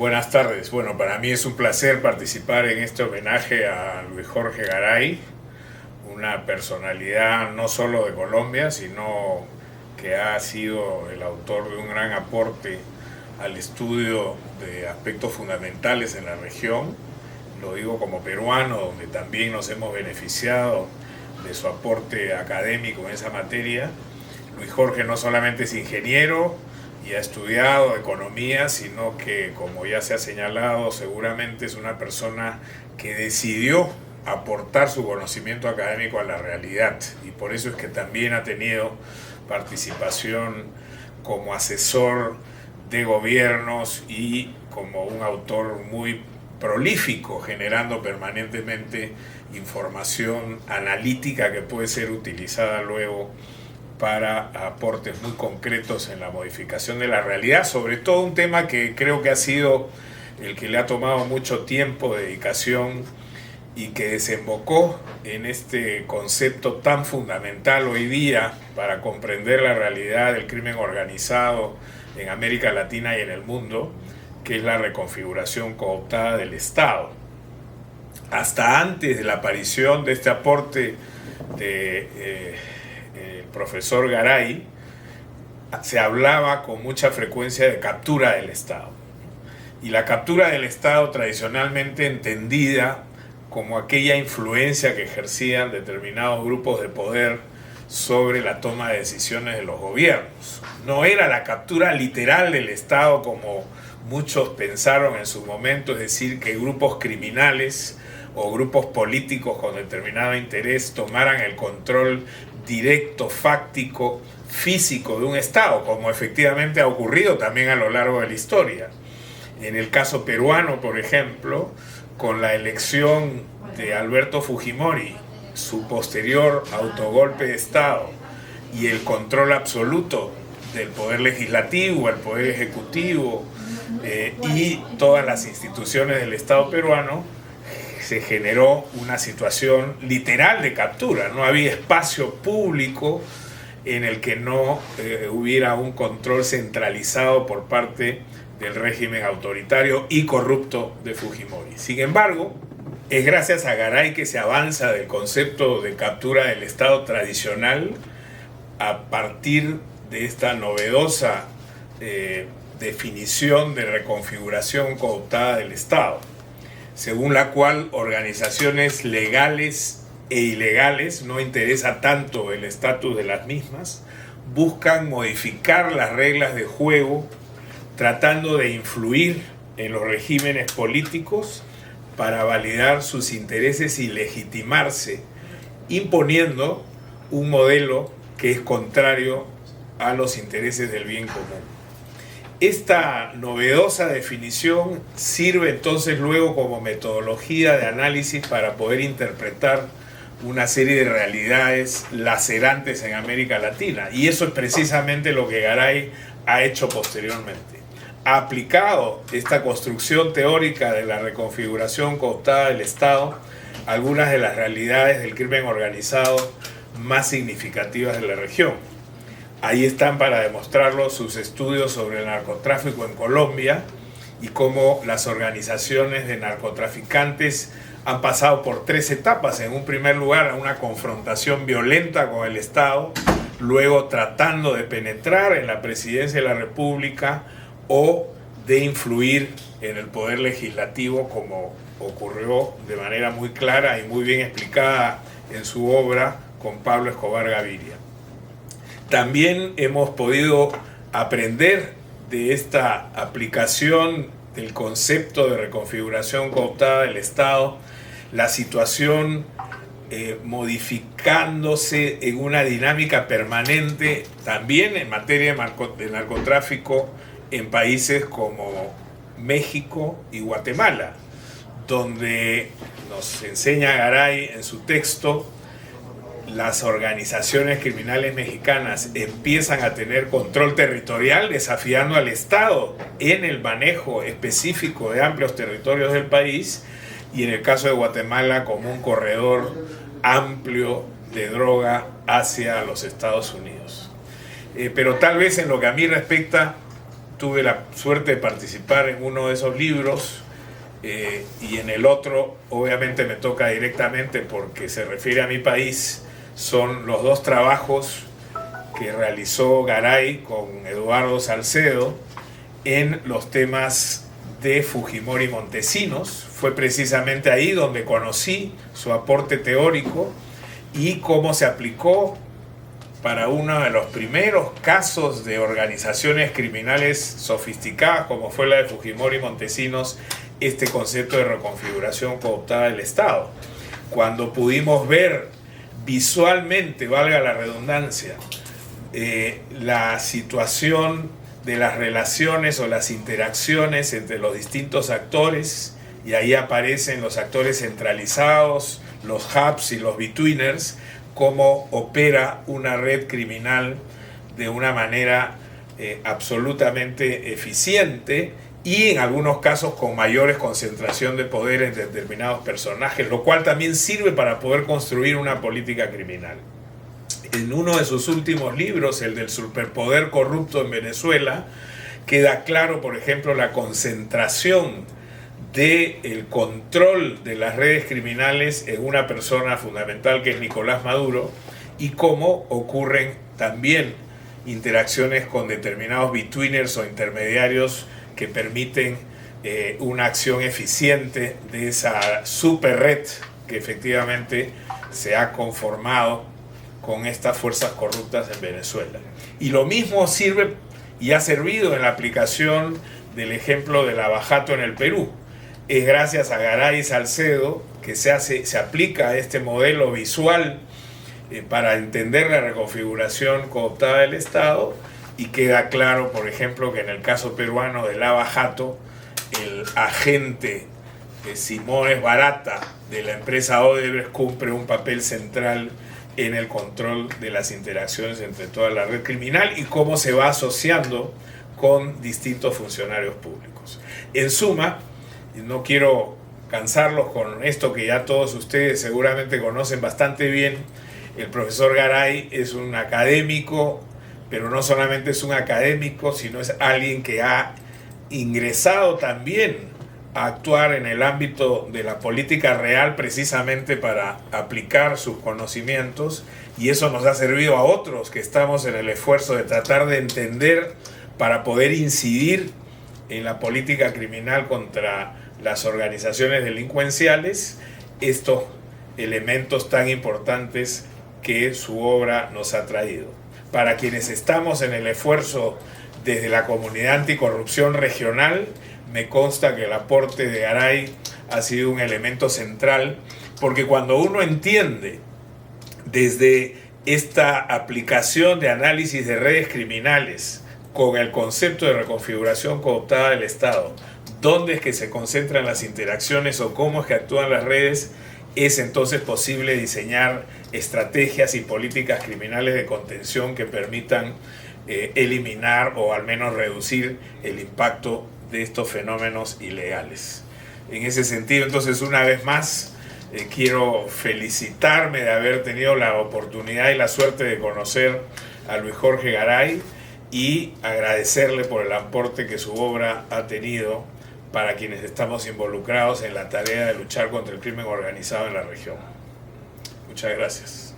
Buenas tardes. Bueno, para mí es un placer participar en este homenaje a Luis Jorge Garay, una personalidad no solo de Colombia, sino que ha sido el autor de un gran aporte al estudio de aspectos fundamentales en la región. Lo digo como peruano, donde también nos hemos beneficiado de su aporte académico en esa materia. Luis Jorge no solamente es ingeniero y ha estudiado economía, sino que, como ya se ha señalado, seguramente es una persona que decidió aportar su conocimiento académico a la realidad, y por eso es que también ha tenido participación como asesor de gobiernos y como un autor muy prolífico, generando permanentemente información analítica que puede ser utilizada luego para aportes muy concretos en la modificación de la realidad, sobre todo un tema que creo que ha sido el que le ha tomado mucho tiempo, dedicación, y que desembocó en este concepto tan fundamental hoy día para comprender la realidad del crimen organizado en América Latina y en el mundo, que es la reconfiguración cooptada del Estado. Hasta antes de la aparición de este aporte de el profesor Garay, se hablaba con mucha frecuencia de captura del Estado. Y la captura del Estado, tradicionalmente entendida como aquella influencia que ejercían determinados grupos de poder sobre la toma de decisiones de los gobiernos. No era la captura literal del Estado como muchos pensaron en su momento, es decir, que grupos criminales o grupos políticos con determinado interés tomaran el control directo, fáctico, físico de un Estado, como efectivamente ha ocurrido también a lo largo de la historia. En el caso peruano, por ejemplo, con la elección de Alberto Fujimori, su posterior autogolpe de Estado y el control absoluto del poder legislativo, el poder ejecutivo y todas las instituciones del Estado peruano, se generó una situación literal de captura. No había espacio público en el que no hubiera un control centralizado por parte del régimen autoritario y corrupto de Fujimori. Sin embargo, es gracias a Garay que se avanza del concepto de captura del Estado tradicional a partir de esta novedosa definición de reconfiguración cooptada del Estado, según la cual organizaciones legales e ilegales, no interesa tanto el estatus de las mismas, buscan modificar las reglas de juego tratando de influir en los regímenes políticos para validar sus intereses y legitimarse, imponiendo un modelo que es contrario a los intereses del bien común. Esta novedosa definición sirve entonces luego como metodología de análisis para poder interpretar una serie de realidades lacerantes en América Latina, y eso es precisamente lo que Garay ha hecho posteriormente. Ha aplicado esta construcción teórica de la reconfiguración cooptada del Estado a algunas de las realidades del crimen organizado más significativas de la región. Ahí están para demostrarlo sus estudios sobre el narcotráfico en Colombia y cómo las organizaciones de narcotraficantes han pasado por 3 etapas. En un primer lugar, a una confrontación violenta con el Estado, luego tratando de penetrar en la presidencia de la República o de influir en el poder legislativo, como ocurrió de manera muy clara y muy bien explicada en su obra con Pablo Escobar Gaviria. También hemos podido aprender de esta aplicación del concepto de reconfiguración cooptada del Estado, la situación modificándose en una dinámica permanente también en materia de narcotráfico en países como México y Guatemala, donde nos enseña Garay en su texto, las organizaciones criminales mexicanas empiezan a tener control territorial, desafiando al Estado en el manejo específico de amplios territorios del país, y en el caso de Guatemala como un corredor amplio de droga hacia los Estados Unidos. Pero tal vez en lo que a mí respecta, tuve la suerte de participar en uno de esos libros, y en el otro obviamente me toca directamente porque se refiere a mi país. Son los dos trabajos que realizó Garay con Eduardo Salcedo en los temas de Fujimori Montesinos. Fue precisamente ahí donde conocí su aporte teórico y cómo se aplicó para uno de los primeros casos de organizaciones criminales sofisticadas como fue la de Fujimori Montesinos, este concepto de reconfiguración cooptada del Estado. Cuando pudimos ver visualmente, valga la redundancia, la situación de las relaciones o las interacciones entre los distintos actores, y ahí aparecen los actores centralizados, los hubs y los betweeners, cómo opera una red criminal de una manera absolutamente eficiente y en algunos casos con mayores concentración de poder en determinados personajes, lo cual también sirve para poder construir una política criminal. En uno de sus últimos libros, el del superpoder corrupto en Venezuela, queda claro, por ejemplo, la concentración del control de las redes criminales en una persona fundamental que es Nicolás Maduro, y cómo ocurren también interacciones con determinados betweeners o intermediarios que permiten una acción eficiente de esa super red que efectivamente se ha conformado con estas fuerzas corruptas en Venezuela. Y lo mismo sirve y ha servido en la aplicación del ejemplo de Lavajato en el Perú. Es gracias a Garay y Salcedo que se aplica este modelo visual para entender la reconfiguración cooptada del Estado, y queda claro, por ejemplo, que en el caso peruano de Lavajato, el agente Simones Barata de la empresa Odebrecht cumple un papel central en el control de las interacciones entre toda la red criminal y cómo se va asociando con distintos funcionarios públicos. En suma, no quiero cansarlos con esto que ya todos ustedes seguramente conocen bastante bien. El profesor Garay es un académico, pero no solamente es un académico, sino es alguien que ha ingresado también a actuar en el ámbito de la política real precisamente para aplicar sus conocimientos, y eso nos ha servido a otros que estamos en el esfuerzo de tratar de entender para poder incidir en la política criminal contra las organizaciones delincuenciales estos elementos tan importantes que su obra nos ha traído. Para quienes estamos en el esfuerzo desde la comunidad anticorrupción regional, me consta que el aporte de Garay ha sido un elemento central, porque cuando uno entiende desde esta aplicación de análisis de redes criminales con el concepto de reconfiguración cooptada del Estado, dónde es que se concentran las interacciones o cómo es que actúan las redes, es entonces posible diseñar estrategias y políticas criminales de contención que permitan eliminar o al menos reducir el impacto de estos fenómenos ilegales. En ese sentido, entonces, una vez más, quiero felicitarme de haber tenido la oportunidad y la suerte de conocer a Luis Jorge Garay y agradecerle por el aporte que su obra ha tenido para quienes estamos involucrados en la tarea de luchar contra el crimen organizado en la región. Muchas gracias.